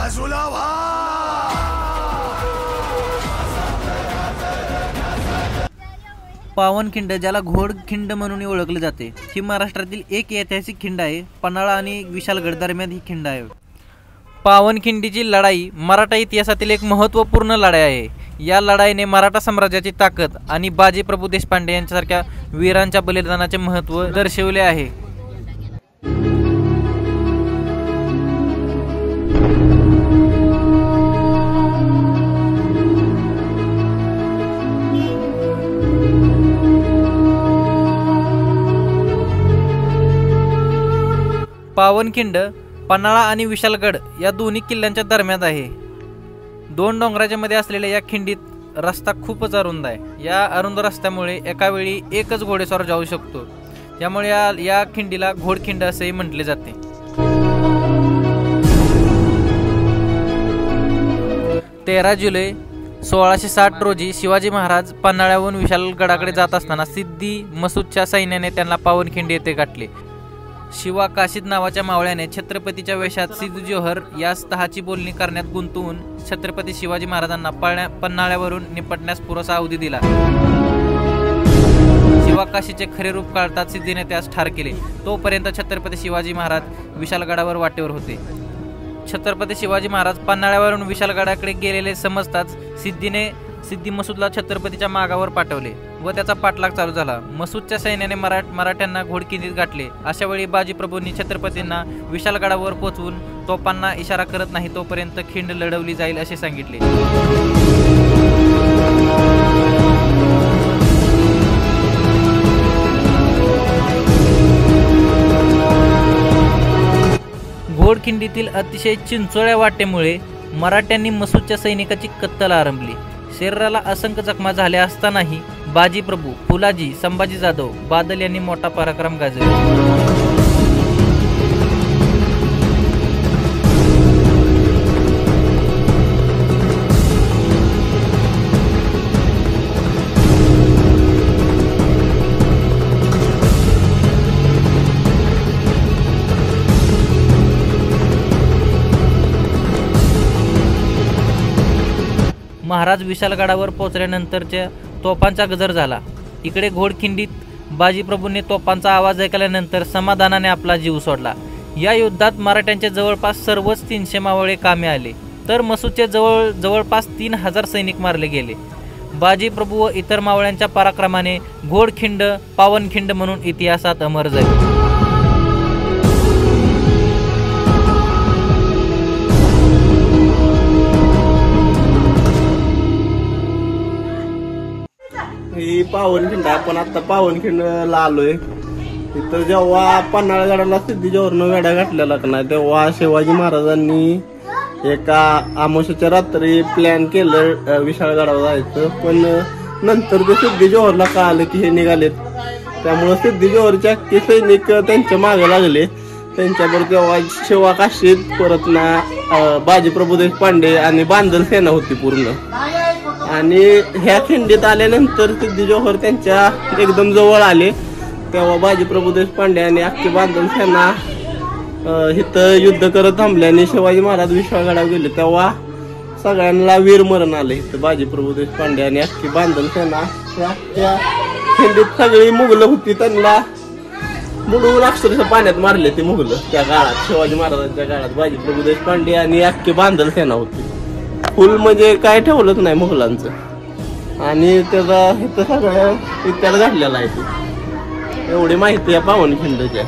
बाजूला व्हा। पावनखिंड, ज्याला घोडखिंड म्हणून ओळखले जाते, ही महाराष्ट्रातील एक ऐतिहासिक खिंड आहे। पन्हाळा आणि विशालगड दरम्यान ही खिंड आहे। पावनखिंडीची लढाई मराठा इतिहासातील एक महत्त्वपूर्ण लढाई आहे। या लढाईने मराठा साम्राज्याची ताकद आणि बाजीप्रभू देशपांडे यांच्यासारख्या वीरांच्या बलिदानाचे महत्त्व दर्शवले आहे। पावनखिंड पन्हाळा आणि विशालगड या दोन्ही किल्ल्यांच्या दरम्यान आहे। दोन डोंगराच्या मध्ये असलेल्या या खिंडीत रस्ता खूपच अरुंद आहे। या अरुंद रस्त्यामुळे एका वेळी एकच घोडेस्वार जाऊ शकतो, त्यामुळे या खिंडीला घोडखिंड असेही म्हटले जाते। 13 जुलै 1660 रोजी शिवाजी महाराज पन्हाळ्याहून विशालगडाकडे जात असताना सिद्दी मसूदच्या सैन्याने त्यांना पावनखिंडी येथे गाठले। शिवा काशीद नावाच्या मावळ्याने छत्रपतीच्या वेशात सिद्दी जोहर यास तहाची बोलणी करण्यात गुंतवून छत्रपती शिवाजी महाराजांना पन्हाळ्यावरून निपटण्यास पुरेसा अवधी दिला। शिवा काशीचे खरे रूप काढताच सिद्धीने त्यास ठार केले। तोपर्यंत छत्रपती शिवाजी महाराज विशालगडावर वाटेवर होते। छत्रपती शिवाजी महाराज पन्हाळ्यावरून विशालगडाकडे गेलेले समजताच सिद्दी मसूदला छत्रपतीच्या मागावर पाठवले व त्याचा पाठलाग चालू झाला। मसूदच्या सैन्याने मराठ्यांना घोडखिंडीत गाठले। अशा वेळी बाजीप्रभूंनी छत्रपतींना विशालगडावर पोहोचवून तोफांना इशारा करत नाही तोपर्यंत खिंड लढवली जाईल असे सांगितले। घोडखिंडीतील अतिशय चिंचोळ्या वाटेमुळे मराठ्यांनी मसूदच्या सैनिकाची कत्तल आरंभली। शरीराला असंख्य जखमा झाल्या असतानाही बाजीप्रभू, फुलाजी, संभाजी जाधव, बादल यांनी मोठा पराक्रम गाजवला। महाराज विशालगडावर पोहोचल्यानंतरच्या तोफांचा गजर झाला। इकडे घोडखिंडीत बाजीप्रभूंनी तोफांचा आवाज ऐकल्यानंतर समाधानाने आपला जीव सोडला। या युद्धात मराठ्यांचे जवळपास सर्वच 300 मावळे कामी आले, तर मसूदचे जवळपास 3000 सैनिक मारले गेले। बाजीप्रभू व इतर मावळ्यांच्या पराक्रमाने घोडखिंड पावनखिंड म्हणून इतिहासात अमर झाली। ही पावनखिंड, आपण आता पावनखिंडला आलोय। तिथं जेव्हा पन्हाळगडाला सिद्धी जोहरनं वेढा घातलेला का नाही, तेव्हा शिवाजी महाराजांनी एका अमावस्येच्या रात्री प्लॅन केलं विशाळगडावर जायचं, पण नंतर ते सिद्धी जोहरला कळालं की हे निघालेत, त्यामुळे सिद्धी जोहरचे अख्खे सैनिक त्यांच्या मागे लागले। त्यांच्याबरोबर तेव्हा शिवा काशीद, परत ना बाजीप्रभू देशपांडे आणि बांधल सेना होती पूर्ण। आणि ह्या खिंडीत आल्यानंतर सिद्धी जोहर त्यांच्या एकदम जवळ आले, तेव्हा बाजीप्रभू देशपांडे आणि अख्खी बांधल सेना इथं युद्ध करत थांबले आणि शिवाजी महाराज विशाळगडावर गेले। तेव्हा सगळ्यांना वीरमरण आले। इथं बाजीप्रभू देशपांडे आणि अख्खी बांधल सेना त्या खिंडीत सगळी मुघलं होती, त्यांना बुडवून अक्षरशः पाण्यात मारले ते मुघलं त्या काळात। शिवाजी महाराजांच्या काळात बाजीप्रभू देशपांडे आणि अख्खी बांधल सेना होती। फुल म्हणजे काय ठेवलंच नाही मुघलांचं, आणि त्याचा इथं सगळं इत्याला घातलेला आहे। एवढी माहिती आहे पावनखिंडच्या।